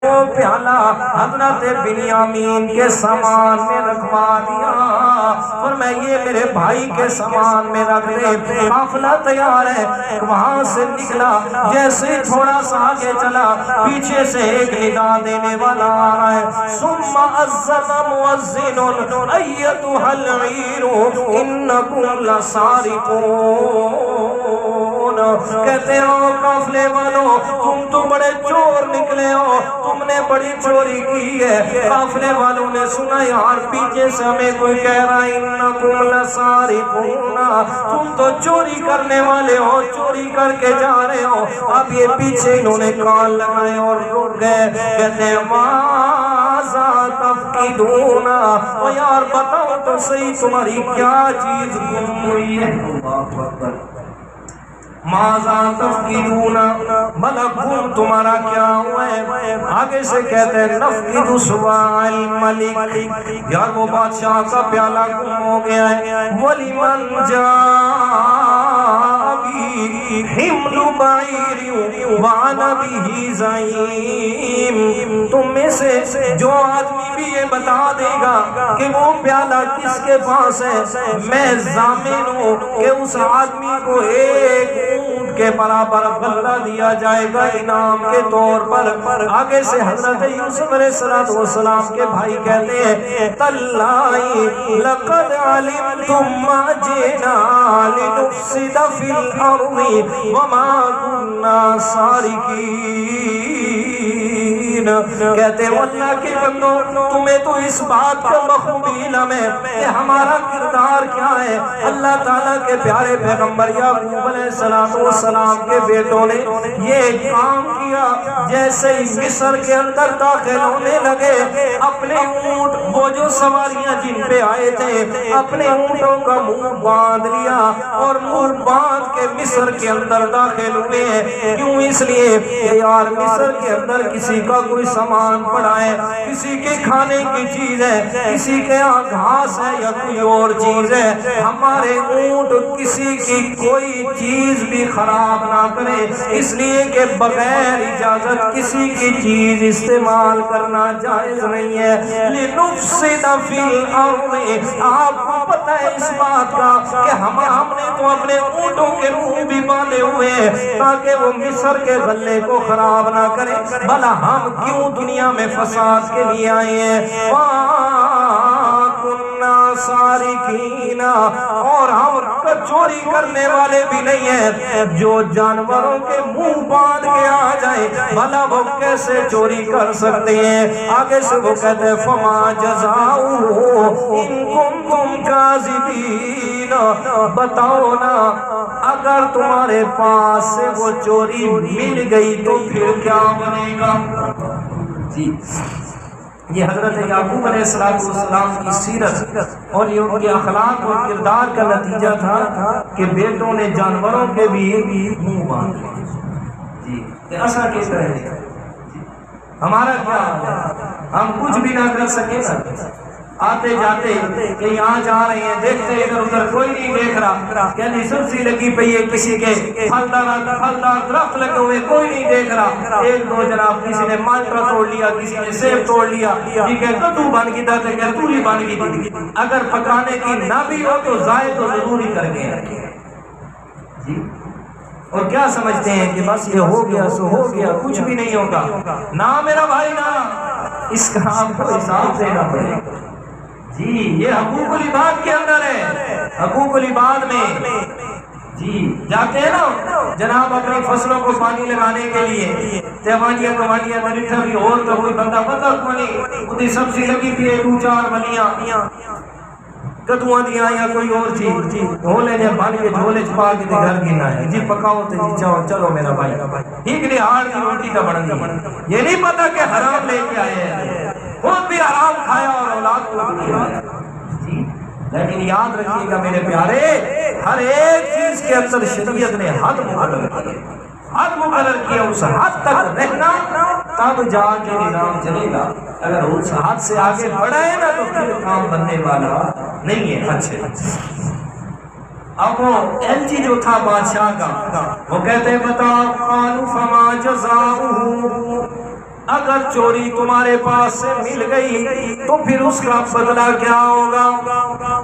وہ پیالہ حضرت بنیامین کے سامان میں رکھوا دیا، اور میں یہ میرے بھائی کے سامان میں رکھ دے، قافلہ تیار ہے۔ وہاں سے نکلا، جیسے تھوڑا سا آگے چلا، پیچھے سے ایک ندا دینے والا آ رہا ہے، ثم اذن مؤذن ایتھا العیر انکم لسارقون۔ کہتے ہو قافلے والوں، تم تو بڑے چور نکلے ہو، تم نے بڑی چوری کی ہے۔ قافلے والوں نے سنا یار پیچھے سے ہمیں کوئی کہہ رہا ہے انکم لسارقون، تم تو چوری کرنے والے ہو، چوری کر کے جا رہے ہو۔ اب یہ پیچھے انہوں نے کان لگائے اور رک گئے، کہتے ہیں ماذا تفقدون، او یار بتاؤ تو صحیح تمہاری کیا چیز گم ہوئی ہے؟ اللہ اکبر۔ ماذا تفقدون، ملک گم تمہارا کیا ہوا ہے؟ آگے سے کہتے ہیں نفقد سواع الملک، یار وہ بادشاہ کا پیالہ گم ہو گیا ہے۔ وَلِمَنْ جَاءَ بِهِ حِمْلُ بَعِيرٍ وَأَنَا بِهِ زَعِيمٌ، تم میں سے جو آدمی بھی یہ بتا دے گا کہ وہ پیالہ کس کے پاس ہے، میں ضامن ہوں کہ اس آدمی کو ایک اونٹ کے برابر غلہ دیا جائے گا انعام کے طور پر۔ آگے سے حضرت یوسف علیہ السلام کے بھائی کہتے ہیں تاللہ لقد علمتم ما جئنا لنفسد فی الارض وما كنا سارقین۔ کہتے ہیں اللہ کے بندو، تمہیں تو اس بات کا بخوبی علم ہے کہ ہمارا کردار کیا ہے۔ اللہ تعالیٰ کے پیارے پیغمبر یعقوب علیہ السلام کے بیٹوں نے یہ کام کیا، جیسے ہی مصر کے اندر داخل ہونے لگے، اپنے اونٹ، وہ جو سواریاں جن پہ آئے تھے، اپنے اونٹوں کا منہ باندھ لیا اور منہ باندھ کے مصر کے اندر داخل ہوئے ہیں۔ کیوں؟ اس لیے کہ یار مصر کے اندر کسی کا کوئی سامان پڑا ہے، کسی کے کھانے کی چیز ہے، کسی کے یہاں گھاس ہے یا کوئی اور چیز ہے، ہمارے اونٹ کسی کی کوئی چیز بھی خراب نہ کرے، اس لیے کہ بغیر اجازت کسی کی چیز استعمال کرنا جائز نہیں ہے۔ لنفسد فی الارض، آپ کو پتہ ہے اس بات کا کہ ہم نے تو اپنے اونٹوں کے منہ بھی باندھے ہوئے ہیں تاکہ وہ مصر کے غلے کو خراب نہ کرے، بھلا ہم کیوں دنیا میں فساد کے لیے آئے ہیں؟ سارقین، اور ہم چوری کرنے والے بھی نہیں ہیں۔ جو جانوروں کے منہ باندھ کے آ جائے بھلا وہ کیسے چوری کر سکتے ہیں؟ آگے سے وہ کہتے ہیں فما جزاؤہ ان کنتم کاذبین، بتاؤ نا اگر تمہارے پاس سے وہ چوری مل گئی تو پھر کیا بنے گا؟ جی یہ حضرت یعقوب علیہ السلام کی سیرت اور یہ ان کے اخلاق اور کردار کا نتیجہ تھا کہ بیٹوں نے جانوروں کے بھی منہ باندھ لیے۔ جی ایسا کیسا ہے؟ ہمارا کیا ہے؟ ہم کچھ بھی نہ کر سکے، آتے جاتے کہ یہاں جا رہے ہیں، دیکھتے ادھر ادھر کوئی نہیں دیکھ رہا، یعنی سبزی لگی پئی ہے، کسی کے پھلدار درخت لگے ہوئے کوئی نہیں دیکھ رہا، ایک دو جناب کسی نے مالٹا توڑ لیا، کسی نے سیب توڑ لیا، یہ کہتا تو بن گئی تھا، کہ تو ہی بن گئی تھی، اگر پکانے کی نہ بھی ہو تو ضائع تو ضروری کر کے رکھے۔ جی اور کیا سمجھتے ہیں کہ بس یہ ہو گیا سو ہو گیا، کچھ بھی نہیں ہوگا؟ نہ میرا بھائی نہ، اس کا آپ کو حساب دینا پڑے گا۔ جی یہ حقوق العباد کے اندر ہے، حقوق العباد میں جی جاتے ہیں نا جناب اپنی فصلوں کو پانی لگانے کے لیے، تیوانیاں کمانیاں نریٹھا بھی اور تو کوئی بندہ پتہ کونی ادھی سبزی لگی تھی، دو چار بلیاں کدوਆਂ دیاں یا کوئی اور چیز ڈھولے نے بن کے جھولے چھپا کے گھر گنا ہے، جی پکاؤ تے جی جاؤ چلو میرا بھائی، ٹھیک نہیں ہار کی روٹی کا بن گئی، یہ نہیں پتا کہ حرام لے کے آئے ہیں، خود بھی حرام کھایا اور اولاد کو بھی کھایا۔ لیکن یاد رکھیے گا میرے پیارے، ہر ایک چیز کے اندر شریعت نے حد مقرر کیا، حد مقرر کیا، اس حد تک رہنا تب جا کے نظام چلے گا، اگر اس حد سے آگے بڑھائے نا تو پھر کام بننے والا نہیں ہے۔ اچھے اب وہ ایلچی جو تھا بادشاہ کا، وہ کہتے ہیں بتاؤ قالوا فما جزاؤہ، اگر چوری تمہارے پاس سے مل گئی تو پھر اس کا بدلہ کیا ہوگا؟